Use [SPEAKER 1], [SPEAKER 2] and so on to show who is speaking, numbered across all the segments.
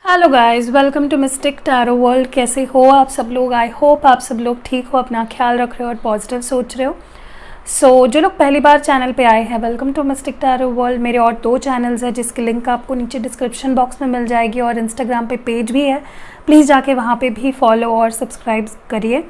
[SPEAKER 1] Hello guys, welcome to Mystic Tarot World. कैसे हो आप सब लोग? आई होप आप सब लोग ठीक हो, अपना ख्याल रख रहे हो और पॉजिटिव सोच रहे हो। जो लोग पहली बार चैनल पे आए हैं, welcome to Mystic Tarot World. मेरे और 2 चैनल्स हैं जिसकी लिंक आपको नीचे डिस्क्रिप्शन बॉक्स में मिल जाएगी, और इंस्टाग्राम पे पेज भी है, प्लीज़ जाके वहाँ पे भी फॉलो और सब्सक्राइब करिए।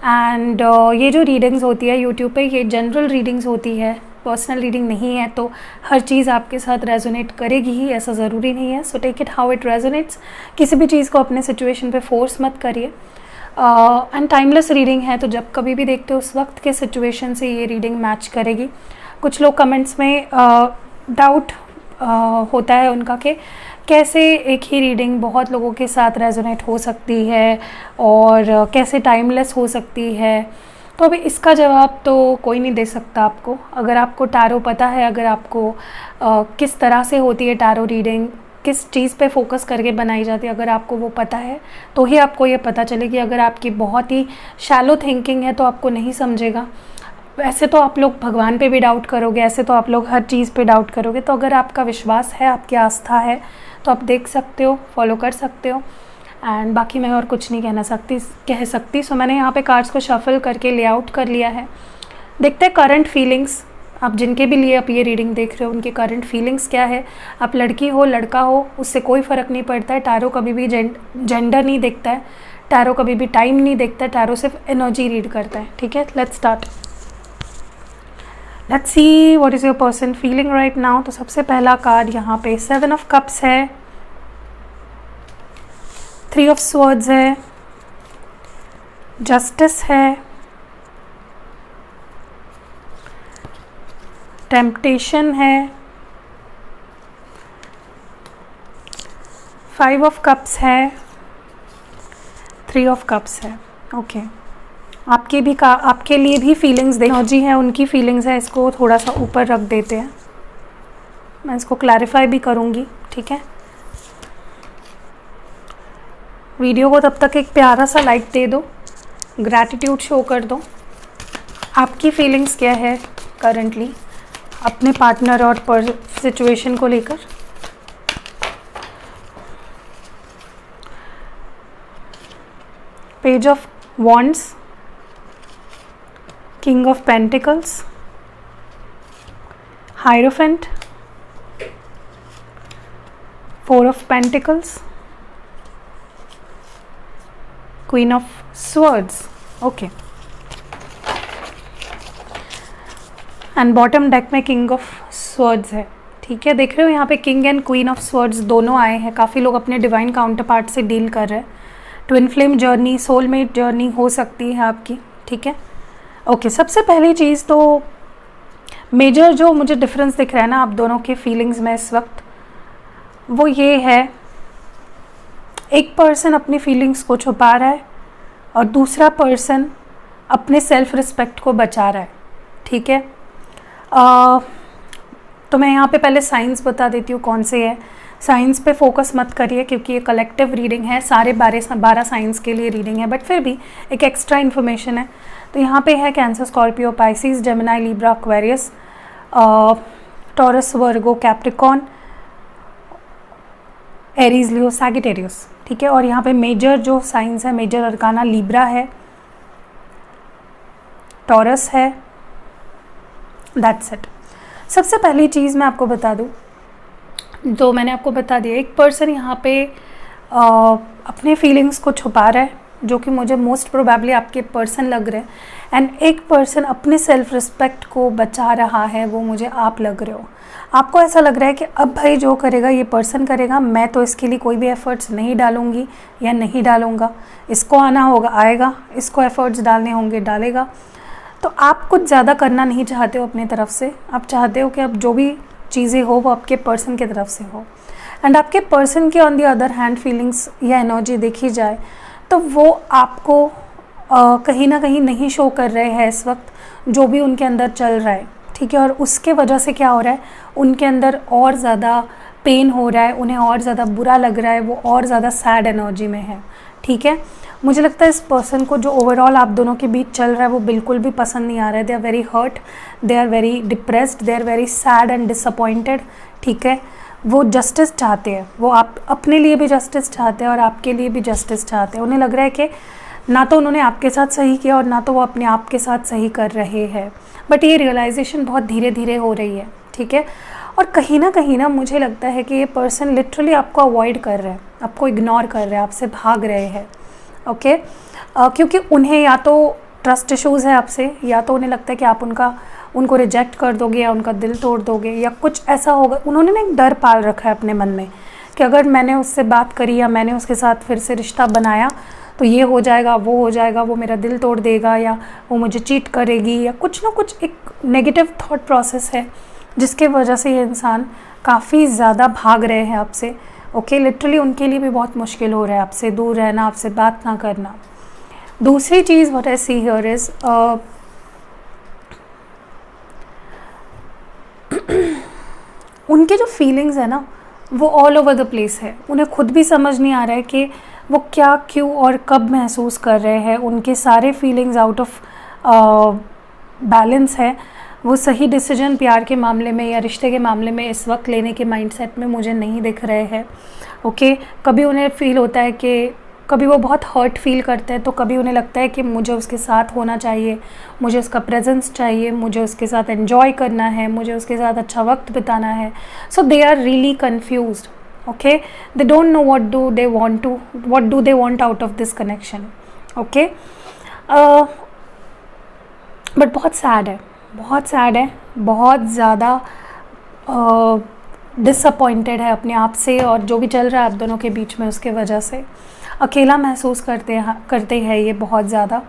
[SPEAKER 1] एंड ये जो रीडिंग्स होती है यूट्यूब पे, ये जनरल रीडिंग्स होती है, पर्सनल रीडिंग नहीं है। तो हर चीज़ आपके साथ रेजोनेट करेगी ही, ऐसा ज़रूरी नहीं है। So take it how it resonates. किसी भी चीज़ को अपने सिचुएशन पे फोर्स मत करिए। एंड टाइमलेस रीडिंग है, तो जब कभी भी देखते हो उस वक्त के सिचुएशन से ये रीडिंग मैच करेगी। कुछ लोग कमेंट्स में डाउट होता है उनका कि कैसे एक ही रीडिंग बहुत लोगों के साथ रेजोनेट हो सकती है और कैसे टाइमलेस हो सकती है। तो अभी इसका जवाब तो कोई नहीं दे सकता आपको। अगर आपको टैरो पता है, अगर आपको किस तरह से होती है टैरो रीडिंग, किस चीज़ पे फोकस करके बनाई जाती है, अगर आपको वो पता है तो ही आपको ये पता चलेगी। अगर आपकी बहुत ही शैलो थिंकिंग है तो आपको नहीं समझेगा। ऐसे तो आप लोग भगवान पे भी डाउट करोगे, ऐसे तो आप लोग हर चीज़ पे डाउट करोगे। तो अगर आपका विश्वास है, आपकी आस्था है, तो आप देख सकते हो, फॉलो कर सकते हो। एंड बाकी मैं और कुछ नहीं कह सकती। सो मैंने यहाँ पे कार्ड्स को शफल करके लेआउट कर लिया है। देखते हैं करंट फीलिंग्स, आप जिनके भी लिए आप ये रीडिंग देख रहे हो उनकी करंट फीलिंग्स क्या है। आप लड़की हो, लड़का हो, उससे कोई फ़र्क नहीं पड़ता है। टैरो कभी भी जेंडर नहीं देखता है, टैरो कभी भी टाइम नहीं देखता है, टैरो सिर्फ एनर्जी रीड करता है। ठीक है, let's start. Let's see what is your person feeling right now. तो सबसे पहला कार्ड यहाँ पे 7 ऑफ कप्स है, 3 ऑफ स्वॉर्ड्स है, जस्टिस है, टेम्पटेशन है, 5 ऑफ कप्स है, 3 ऑफ कप्स है। ओके, आपके लिए भी फीलिंग्स एनर्जी है, उनकी फीलिंग्स है। इसको थोड़ा सा ऊपर रख देते हैं, मैं इसको क्लैरिफाई भी करूँगी। ठीक है, वीडियो को तब तक एक प्यारा सा लाइक दे दो, ग्रैटिट्यूड शो कर दो। आपकी फीलिंग्स क्या है करंटली अपने पार्टनर और सिचुएशन को लेकर। Page of wands, king of pentacles, hierophant, 4 of pentacles, queen of swords. Okay, and bottom deck में किंग ऑफ स्वर्ड्स है। ठीक है, देख रहे हो यहाँ पे king and queen of swords दोनों आए हैं। काफ़ी लोग अपने डिवाइन काउंटर पार्ट से डील कर रहे हैं। Twin flame journey, soulmate journey हो सकती है आपकी। ठीक है, ओके, सबसे पहली चीज़ तो मेजर जो मुझे डिफरेंस दिख रहा है ना आप दोनों के फीलिंग्स में इस वक्त, वो ये है, एक पर्सन अपनी फीलिंग्स को छुपा रहा है और दूसरा पर्सन अपने सेल्फ रिस्पेक्ट को बचा रहा है। ठीक है, तो मैं यहाँ पे पहले साइंस बता देती हूँ कौन से है। साइंस पे फोकस मत करिए क्योंकि ये कलेक्टिव रीडिंग है, सारे 12 साइंस के लिए रीडिंग है, बट फिर भी एक एक्स्ट्रा इन्फॉर्मेशन है। तो यहाँ पे है Cancer, Scorpio, Pisces, Gemini, Libra, Aquarius, Taurus, Virgo, Capricorn, Aries, Leo, Sagittarius. ठीक है, और यहाँ पे मेजर जो साइंस है, मेजर अरकाना लिब्रा है, टॉरस है, दैट्स इट। सबसे पहली चीज़ मैं आपको बता दूँ, जो मैंने आपको बता दिया, एक पर्सन यहाँ पे अपने फीलिंग्स को छुपा रहा है, जो कि मुझे मोस्ट प्रोबेबली आपके पर्सन लग रहे हैं। एंड एक पर्सन अपने सेल्फ रिस्पेक्ट को बचा रहा है, वो मुझे आप लग रहे हो। आपको ऐसा लग रहा है कि अब भाई जो करेगा ये पर्सन करेगा, मैं तो इसके लिए कोई भी एफर्ट्स नहीं डालूंगी या नहीं डालूंगा। इसको आना होगा आएगा, इसको एफर्ट्स डालने होंगे डालेगा। तो आप कुछ ज़्यादा करना नहीं चाहते हो अपनी तरफ से। आप चाहते हो कि अब जो भी चीज़ें हो वो आपके पर्सन की तरफ से हो। एंड आपके पर्सन के on the other hand feelings या एनर्जी देखी जाए तो वो आपको कहीं ना कहीं नहीं शो कर रहे हैं इस वक्त, जो भी उनके अंदर चल रहा है। ठीक है, और उसके वजह से क्या हो रहा है, उनके अंदर और ज़्यादा पेन हो रहा है, उन्हें और ज़्यादा बुरा लग रहा है, वो और ज़्यादा सैड एनर्जी में है। ठीक है, मुझे लगता है इस पर्सन को जो ओवरऑल आप दोनों के बीच चल रहा है वो बिल्कुल भी पसंद नहीं आ रहा है। They are very hurt, they are very depressed, they are very sad and disappointed. ठीक है, वो जस्टिस चाहते हैं, वो आप अपने लिए भी जस्टिस चाहते हैं और आपके लिए भी जस्टिस चाहते हैं। उन्हें लग रहा है कि ना तो उन्होंने आपके साथ सही किया और ना तो वो अपने आप के साथ सही कर रहे हैं, बट ये रियलाइजेशन बहुत धीरे धीरे हो रही है, ठीक है। और कहीं ना मुझे लगता है कि ये पर्सन लिटरली आपको अवॉइड कर रहे हैं, आपको इग्नोर कर रहे हैं, आपसे भाग रहे हैं, ओके। क्योंकि उन्हें या तो ट्रस्ट इश्यूज़ है आपसे, या तो उन्हें लगता है कि आप उनको रिजेक्ट कर दोगे या उनका दिल तोड़ दोगे या कुछ ऐसा होगा। उन्होंने ना एक डर पाल रखा है अपने मन में कि अगर मैंने उससे बात करी या मैंने उसके साथ फिर से रिश्ता बनाया तो ये हो जाएगा, वो हो जाएगा, वो मेरा दिल तोड़ देगा या वो मुझे चीट करेगी, या कुछ ना कुछ एक नेगेटिव थॉट प्रोसेस है जिसके वजह से ये इंसान काफ़ी ज़्यादा भाग रहे हैं आपसे, ओके। लिटरली उनके लिए भी बहुत मुश्किल हो रहा है आपसे दूर रहना, आपसे बात ना करना। दूसरी चीज़ what I see here is उनके जो फीलिंग्स है ना वो ऑल ओवर द प्लेस है। उन्हें खुद भी समझ नहीं आ रहा है कि वो क्या, क्यों और कब महसूस कर रहे हैं। उनके सारे फीलिंग्स आउट ऑफ बैलेंस है। वो सही डिसीजन प्यार के मामले में या रिश्ते के मामले में इस वक्त लेने के माइंडसेट में मुझे नहीं दिख रहे हैं, ओके। कभी उन्हें फील होता है कि कभी वो बहुत हर्ट फील करते हैं, तो कभी उन्हें लगता है कि मुझे उसके साथ होना चाहिए, मुझे उसका प्रेजेंस चाहिए, मुझे उसके साथ एंजॉय करना है, मुझे उसके साथ अच्छा वक्त बिताना है। So they are really confused, okay. They don't know what do they want out of this connection, okay. But बहुत सैड है, बहुत ज़्यादा डिसअपॉइंटेड है अपने आप से और जो भी चल रहा है आप दोनों के बीच में उसके वजह से। अकेला महसूस करते हैं ये बहुत ज़्यादा।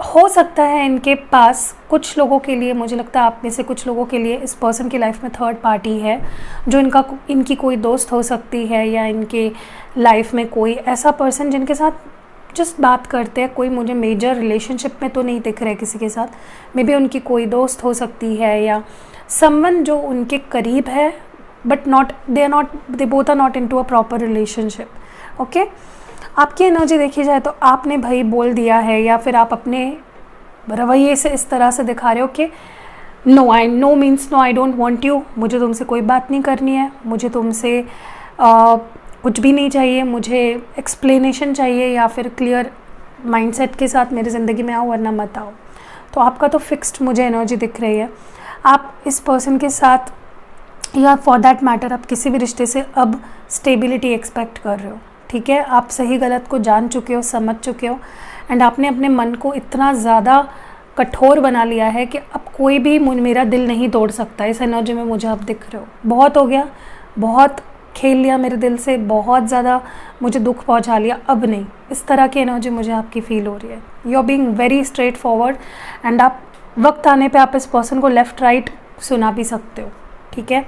[SPEAKER 1] हो सकता है इनके पास कुछ लोगों के लिए, मुझे लगता है आप में से कुछ लोगों के लिए इस पर्सन की लाइफ में थर्ड पार्टी है, जो इनकी कोई दोस्त हो सकती है या इनके लाइफ में कोई ऐसा पर्सन जिनके साथ जस्ट बात करते हैं। कोई मुझे मेजर रिलेशनशिप में तो नहीं दिख रहा है किसी के साथ, मे बी उनकी कोई दोस्त हो सकती है या समवन जो उनके करीब है, but they both are not into a proper relationship, okay. आपकी एनर्जी देखी जाए तो आपने भाई बोल दिया है या फिर आप अपने रवैये से इस तरह से दिखा रहे हो कि no means no, I don't want you, मुझे तुमसे कोई बात नहीं करनी है, मुझे तुमसे कुछ भी नहीं चाहिए, मुझे एक्सप्लेनेशन चाहिए या फिर क्लियर माइंडसेट के साथ मेरी ज़िंदगी में आओ वरना मत आओ। तो आपका तो फिक्स्ड मुझे एनर्जी दिख रही है। आप इस पर्सन के साथ या फॉर दैट मैटर आप किसी भी रिश्ते से अब स्टेबिलिटी एक्सपेक्ट कर रहे हो, ठीक है। आप सही गलत को जान चुके हो, समझ चुके हो एंड आपने अपने मन को इतना ज़्यादा कठोर बना लिया है कि अब कोई भी मेरा दिल नहीं तोड़ सकता। इस एनर्जी में मुझे आप दिख रहे हो। बहुत हो गया, बहुत खेल लिया मेरे दिल से, बहुत ज़्यादा मुझे दुख पहुंचा लिया, अब नहीं। इस तरह की एनर्जी मुझे आपकी फील हो रही है। You are being very straightforward and आप वक्त आने पे आप इस पर्सन को लेफ़्ट राइट सुना भी सकते हो, ठीक है।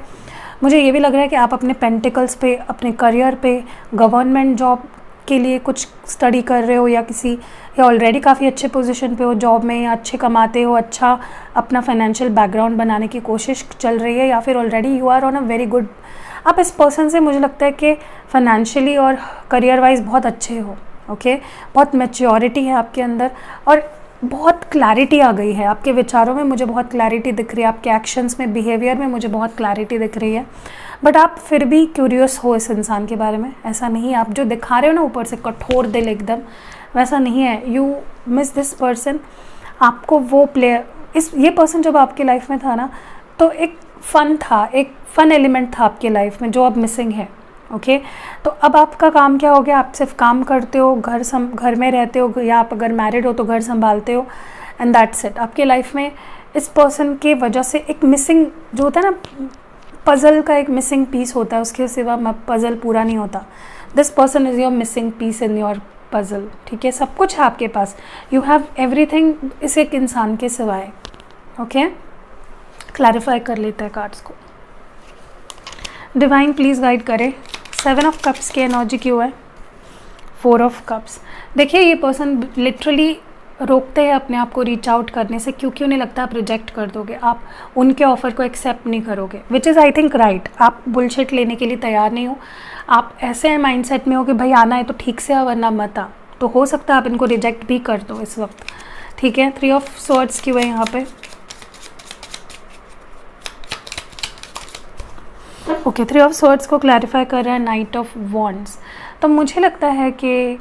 [SPEAKER 1] मुझे ये भी लग रहा है कि आप अपने पेंटिकल्स पे, अपने करियर पे, गवर्नमेंट जॉब के लिए कुछ स्टडी कर रहे हो या ऑलरेडी काफ़ी अच्छे पोजीशन पे हो जॉब में, या अच्छे कमाते हो, अच्छा अपना फाइनेंशियल बैकग्राउंड बनाने की कोशिश चल रही है, या फिर already you are on a very good. आप इस पर्सन से मुझे लगता है कि फाइनेंशियली और करियर वाइज बहुत अच्छे हो, ओके। बहुत मैच्योरिटी है आपके अंदर और बहुत क्लैरिटी आ गई है आपके विचारों में। मुझे बहुत क्लैरिटी दिख रही है आपके एक्शंस में, बिहेवियर में मुझे बहुत क्लैरिटी दिख रही है। बट आप फिर भी क्यूरियस हो इस इंसान के बारे में। ऐसा नहीं है आप जो दिखा रहे हो ना ऊपर से कठोर दिल एकदम, वैसा नहीं है। You miss this person. आपको वो ये पर्सन जब आपकी लाइफ में था ना, तो एक फ़न एलिमेंट था आपकी लाइफ में जो अब मिसिंग है, ओके। तो अब आपका काम क्या हो गया? आप सिर्फ काम करते हो, घर में रहते हो, या आप अगर मैरिड हो तो घर संभालते हो एंड दैट्स इट। आपके लाइफ में इस पर्सन के वजह से एक मिसिंग जो होता है ना, पज़ल का एक मिसिंग पीस होता है, उसके सिवा पज़ल पूरा नहीं होता। This person is your missing piece in your puzzle, ठीक है। सब कुछ है आपके पास, यू हैव एवरीथिंग इस एक इंसान के सिवाय, ओके। क्लैरिफाई कर लेते हैं कार्ड्स को। डिवाइन प्लीज़ गाइड करें 7 ऑफ कप्स की एनर्जी क्यों है, 4 ऑफ कप्स। देखिए ये पर्सन लिटरली रोकते हैं अपने आप को रीच आउट करने से, क्योंकि उन्हें लगता है आप रिजेक्ट कर दोगे, आप उनके ऑफ़र को एक्सेप्ट नहीं करोगे, which is I think right. आप बुलशिट लेने के लिए तैयार नहीं हो। आप ऐसे माइंडसेट में हो कि भाई आना है तो ठीक से आ वरना मत आ। तो हो सकता है आप इनको रिजेक्ट भी कर दो इस वक्त, ठीक है। 3 ऑफ स्वॉर्ड्स क्यों है यहाँ पे? ओके, 3 ऑफ स्वॉर्ड्स को क्लैरिफाई कर रहा है नाइट ऑफ वॉन्ड्स। तो मुझे लगता है कि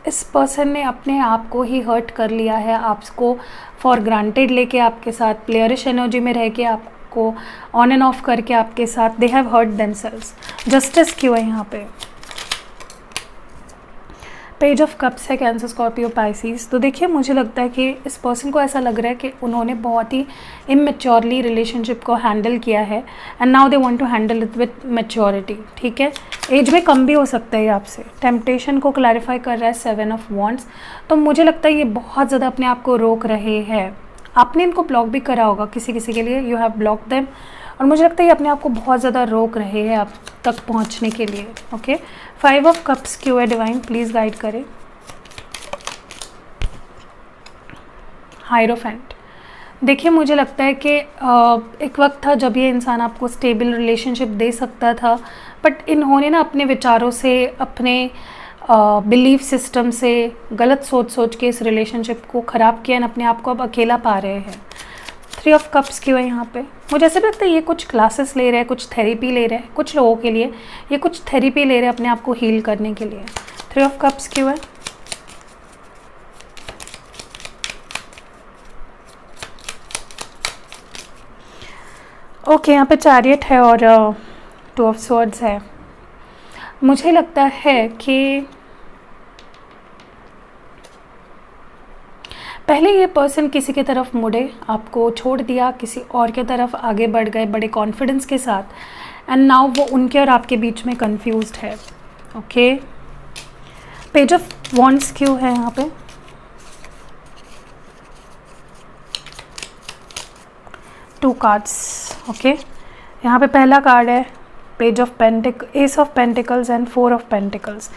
[SPEAKER 1] इस पर्सन ने अपने आप को ही हर्ट कर लिया है, आपको फॉर ग्रांटेड लेके आपके साथ प्लेयरिश एनर्जी में रह के आपको ऑन एंड ऑफ करके आपके साथ they have hurt themselves. Justice क्यों है यहाँ पे? पेज ऑफ कप्स है, कैंसर, स्कॉर्पियो, पाइसिस। तो देखिए मुझे लगता है कि इस पर्सन को ऐसा लग रहा है कि उन्होंने बहुत ही इमेच्योरली रिलेशनशिप को हैंडल किया है and now they want to handle it with maturity. ठीक है, एज में कम भी हो सकता है आपसे। टेम्पटेशन को क्लैरिफाई कर रहा है 7 ऑफ वॉन्ड्स। तो मुझे लगता है ये बहुत ज़्यादा अपने आप को रोक रहे हैं। आपने इनको ब्लॉक भी करा होगा किसी किसी के लिए, यू हैव ब्लॉक देम। और मुझे लगता है ये अपने आप को बहुत ज़्यादा रोक रहे हैं आप तक पहुंचने के लिए। ओके, 5 ऑफ कप्स क्यों है डिवाइन, प्लीज़ गाइड करें। हायरोफेंट। देखिए मुझे लगता है कि एक वक्त था जब ये इंसान आपको स्टेबल रिलेशनशिप दे सकता था, बट इन्होंने ना अपने विचारों से, अपने बिलीफ सिस्टम से गलत सोच के इस रिलेशनशिप को ख़राब किया और अपने आप को अब अकेला पा रहे हैं। 3 ऑफ कप्स क्यों है यहाँ पे? मुझे ऐसे भी लगता है ये कुछ क्लासेस ले रहे हैं, कुछ थेरेपी ले रहे हैं, कुछ लोगों के लिए ये कुछ थेरेपी ले रहे हैं अपने आप को हील करने के लिए। 3 ऑफ कप्स क्यों है? ओके, यहाँ पे चैरियट है और 2 ऑफ स्वॉर्ड्स है। मुझे लगता है कि पहले ये पर्सन किसी की तरफ मुड़े, आपको छोड़ दिया, किसी और के तरफ आगे बढ़ गए बड़े कॉन्फिडेंस के साथ, एंड नाउ वो उनके और आपके बीच में कंफ्यूज्ड है। ओके, पेज ऑफ वॉन्ड्स क्यों है यहाँ पे? To cards. ओके, यहाँ पे पहला कार्ड है page of S of pentacles and 4 of pentacles.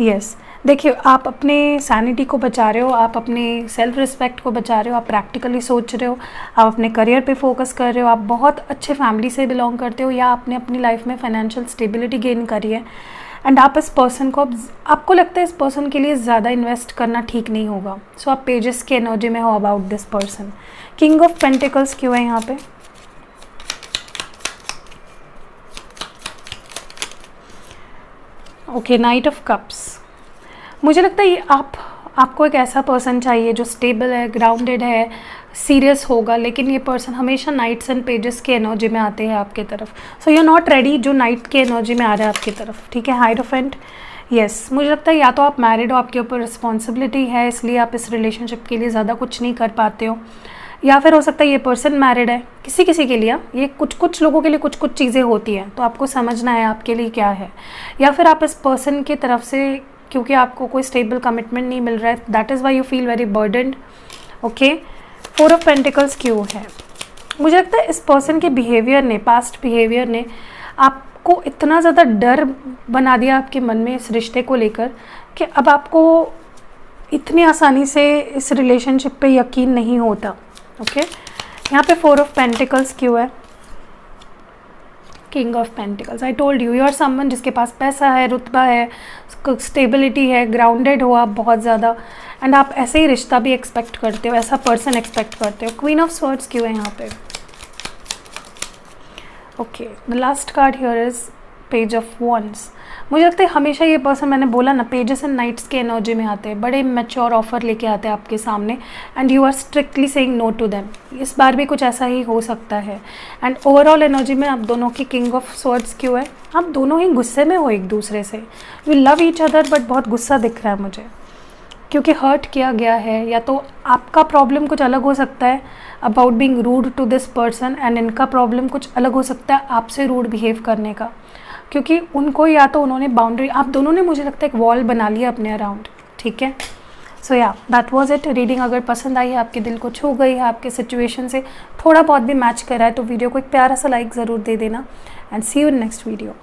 [SPEAKER 1] Yes, देखिए आप अपने सैनिटी को बचा रहे हो, आप अपने सेल्फ रिस्पेक्ट को बचा रहे हो, आप प्रैक्टिकली सोच रहे हो, आप अपने करियर पे फोकस कर रहे हो, आप बहुत अच्छे फैमिली से बिलोंग करते हो या आपने अपनी लाइफ में फाइनेंशियल स्टेबिलिटी गेन करी है एंड आप इस पर्सन को, आपको लगता है इस पर्सन के लिए ज़्यादा इन्वेस्ट करना ठीक नहीं होगा। सो आप पेजेस की एनर्जी में हो about this person. King of pentacles क्यों है यहाँ पे? Okay, night of cups. मुझे लगता है ये आपको एक ऐसा पर्सन चाहिए जो स्टेबल है, ग्राउंडेड है, सीरियस होगा, लेकिन ये पर्सन हमेशा नाइट्स एंड पेजेस के एनर्जी में आते हैं आपके तरफ। So you are not ready जो नाइट के एनर्जी में आ रहा है आपकी तरफ। ठीक है, हायरोफेंट। यस, मुझे लगता है या तो आप मैरिड हो, आपके ऊपर रिस्पॉन्सिबिलिटी है, इसलिए आप इस रिलेशनशिप के लिए ज़्यादा कुछ नहीं कर पाते हो, या फिर हो सकता है ये पर्सन मैरिड है। किसी किसी के लिए, ये कुछ लोगों के लिए कुछ चीज़ें होती हैं, तो आपको समझना है आपके लिए क्या है। या फिर आप इस पर्सन की तरफ से, क्योंकि आपको कोई स्टेबल कमिटमेंट नहीं मिल रहा है, that is why you feel very burdened. Okay, 4 of pentacles क्यों है? मुझे लगता है इस पर्सन के बिहेवियर ने, पास्ट बिहेवियर ने आपको इतना ज़्यादा डर बना दिया आपके मन में इस रिश्ते को लेकर कि अब आपको इतनी आसानी से इस रिलेशनशिप पे यकीन नहीं होता। ओके, यहाँ पे 4 ऑफ पेंटिकल्स क्यों है? King of pentacles. I told you are someone जिसके पास पैसा है, रुतबा है, स्टेबिलिटी है, ग्राउंडेड हो आप बहुत ज़्यादा, एंड आप ऐसे ही रिश्ता भी एक्सपेक्ट करते हो, ऐसा पर्सन एक्सपेक्ट करते हो। क्वीन ऑफ स्वॉर्ड्स क्यों है यहाँ पे? Okay, the last card here is page of wands. मुझे लगता है हमेशा ये पर्सन, मैंने बोला ना, पेजेस एंड नाइट्स के एनर्जी में आते हैं, बड़े मैच्योर ऑफर लेके आते हैं आपके सामने and you are strictly saying no to them. इस बार भी कुछ ऐसा ही हो सकता है। एंड ओवरऑल एनर्जी में आप दोनों की किंग ऑफ स्वॉर्ड्स क्यों है? आप दोनों ही गुस्से में हो एक दूसरे से, you love each other, but बहुत गुस्सा दिख रहा है मुझे, क्योंकि हर्ट किया गया है। या तो आपका प्रॉब्लम कुछ अलग हो सकता है about being rude to this person, and इनका प्रॉब्लम कुछ अलग हो सकता है आपसे रूड बिहेव करने का, क्योंकि उनको या तो उन्होंने बाउंड्री, आप दोनों ने मुझे लगता है एक वॉल बना लिया अपने अराउंड। ठीक है, सो या दैट वाज इट। रीडिंग अगर पसंद आई है, आपके दिल को छू गई है, आपके सिचुएशन से थोड़ा बहुत भी मैच कर रहा है, तो वीडियो को एक प्यारा सा लाइक ज़रूर दे देना and see you in next video.